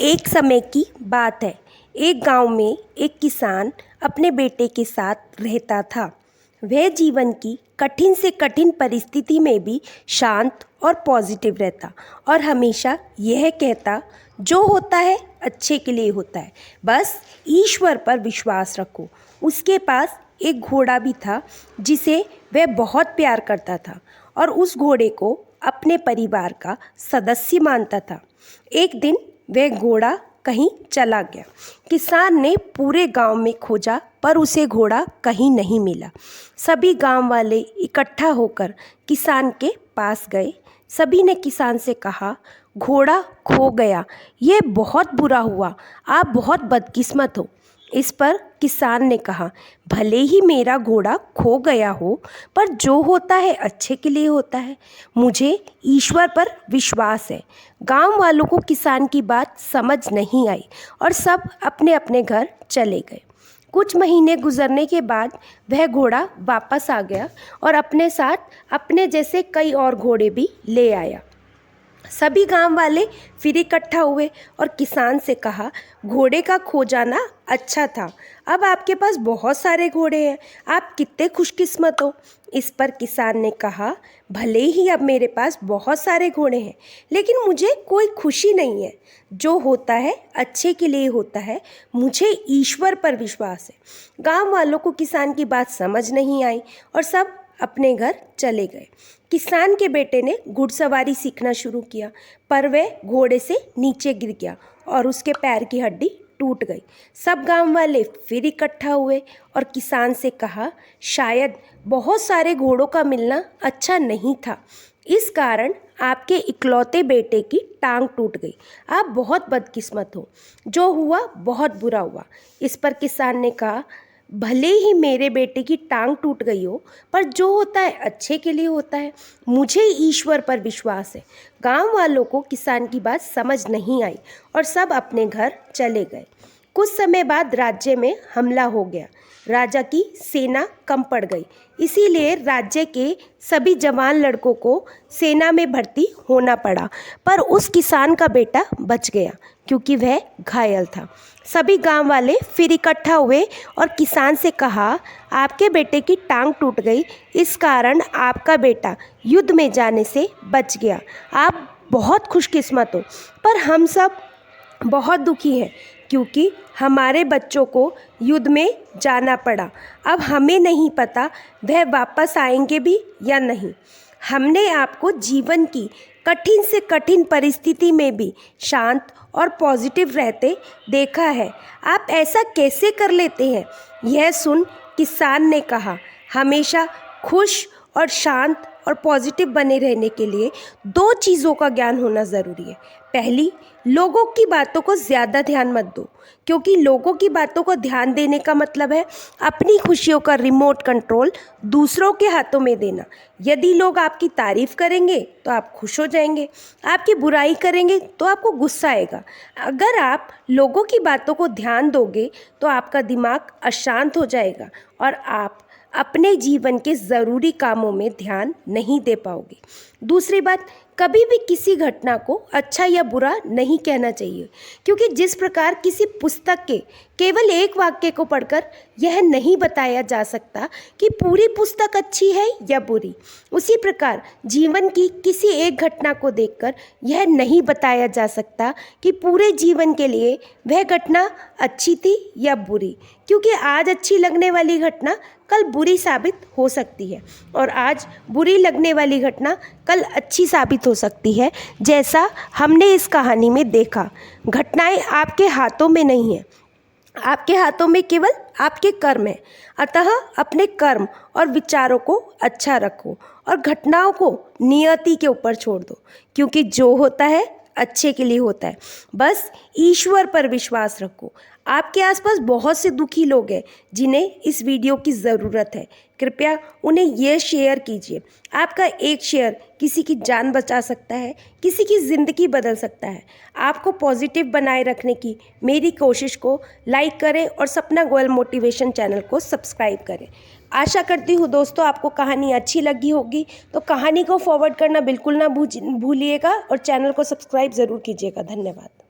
एक समय की बात है। एक गांव में एक किसान अपने बेटे के साथ रहता था। वह जीवन की कठिन से कठिन परिस्थिति में भी शांत और पॉजिटिव रहता और हमेशा यह कहता, जो होता है अच्छे के लिए होता है, बस ईश्वर पर विश्वास रखो। उसके पास एक घोड़ा भी था जिसे वह बहुत प्यार करता था और उस घोड़े को अपने परिवार का सदस्य मानता था। एक दिन वह घोड़ा कहीं चला गया। किसान ने पूरे गांव में खोजा पर उसे घोड़ा कहीं नहीं मिला। सभी गांव वाले इकट्ठा होकर किसान के पास गए। सभी ने किसान से कहा, घोड़ा खो गया, ये बहुत बुरा हुआ, आप बहुत बदकिस्मत हो। इस पर किसान ने कहा, भले ही मेरा घोड़ा खो गया हो, पर जो होता है अच्छे के लिए होता है। मुझे ईश्वर पर विश्वास है। गांव वालों को किसान की बात समझ नहीं आई और सब अपने अपने घर चले गए। कुछ महीने गुजरने के बाद वह घोड़ा वापस आ गया और अपने साथ अपने जैसे कई और घोड़े भी ले आया। सभी गांव वाले फिर इकट्ठा हुए और किसान से कहा, घोड़े का खो जाना अच्छा था, अब आपके पास बहुत सारे घोड़े हैं, आप कितने खुशकिस्मत हो। इस पर किसान ने कहा, भले ही अब मेरे पास बहुत सारे घोड़े हैं, लेकिन मुझे कोई खुशी नहीं है। जो होता है अच्छे के लिए होता है, मुझे ईश्वर पर विश्वास है। गांव वालों को किसान की बात समझ नहीं आई और सब अपने घर चले गए। किसान के बेटे ने घुड़सवारी सीखना शुरू किया, पर वह घोड़े से नीचे गिर गया और उसके पैर की हड्डी टूट गई। सब गांव वाले फिर इकट्ठा हुए और किसान से कहा, शायद बहुत सारे घोड़ों का मिलना अच्छा नहीं था, इस कारण आपके इकलौते बेटे की टांग टूट गई। आप बहुत बदकिस्मत हो, जो हुआ बहुत बुरा हुआ। इस पर किसान ने कहा, भले ही मेरे बेटे की टांग टूट गई हो, पर जो होता है अच्छे के लिए होता है। मुझे ईश्वर पर विश्वास है। गांव वालों को किसान की बात समझ नहीं आई और सब अपने घर चले गए। कुछ समय बाद राज्य में हमला हो गया। राजा की सेना कम पड़ गई, इसीलिए राज्य के सभी जवान लड़कों को सेना में भर्ती होना पड़ा, पर उस किसान का बेटा बच गया क्योंकि वह घायल था। सभी गांव वाले फिर इकट्ठा हुए और किसान से कहा, आपके बेटे की टांग टूट गई, इस कारण आपका बेटा युद्ध में जाने से बच गया, आप बहुत खुशकिस्मत हो। पर हम सब बहुत दुखी हैं क्योंकि हमारे बच्चों को युद्ध में जाना पड़ा। अब हमें नहीं पता वह वापस आएंगे भी या नहीं। हमने आपको जीवन की कठिन से कठिन परिस्थिति में भी शांत और पॉजिटिव रहते देखा है, आप ऐसा कैसे कर लेते हैं। यह सुन किसान ने कहा, हमेशा खुश और शांत और पॉजिटिव बने रहने के लिए दो चीज़ों का ज्ञान होना ज़रूरी है। पहली, लोगों की बातों को ज़्यादा ध्यान मत दो, क्योंकि लोगों की बातों को ध्यान देने का मतलब है अपनी खुशियों का रिमोट कंट्रोल दूसरों के हाथों में देना। यदि लोग आपकी तारीफ़ करेंगे तो आप खुश हो जाएंगे, आपकी बुराई करेंगे तो आपको गुस्सा आएगा। अगर आप लोगों की बातों को ध्यान दोगे तो आपका दिमाग अशांत हो जाएगा और आप अपने जीवन के ज़रूरी कामों में ध्यान नहीं दे पाओगे। दूसरी बात, कभी भी किसी घटना को अच्छा या बुरा नहीं कहना चाहिए, क्योंकि जिस प्रकार किसी पुस्तक के केवल एक वाक्य को पढ़कर यह नहीं बताया जा सकता कि पूरी पुस्तक अच्छी है या बुरी, उसी प्रकार जीवन की किसी एक घटना को देखकर यह नहीं बताया जा सकता कि पूरे जीवन के लिए वह घटना अच्छी थी या बुरी, क्योंकि आज अच्छी लगने वाली घटना कल बुरी साबित हो सकती है और आज बुरी लगने वाली घटना कल अच्छी साबित हो सकती है। जैसा हमने इस कहानी में देखा, घटनाएं आपके हाथों में नहीं है, आपके हाथों में केवल आपके कर्म है। अतः अपने कर्म और विचारों को अच्छा रखो और घटनाओं को नियति के ऊपर छोड़ दो, क्योंकि जो होता है अच्छे के लिए होता है। बस ईश्वर पर विश्वास रखो। आपके आसपास बहुत से दुखी लोग हैं जिन्हें इस वीडियो की ज़रूरत है, कृपया उन्हें यह शेयर कीजिए। आपका एक शेयर किसी की जान बचा सकता है, किसी की ज़िंदगी बदल सकता है। आपको पॉजिटिव बनाए रखने की मेरी कोशिश को लाइक करें और सपना गोयल मोटिवेशन चैनल को सब्सक्राइब करें। आशा करती हूँ दोस्तों आपको कहानी अच्छी लगी होगी, तो कहानी को फॉरवर्ड करना बिल्कुल ना भूलिएगा और चैनल को सब्सक्राइब ज़रूर कीजिएगा। धन्यवाद।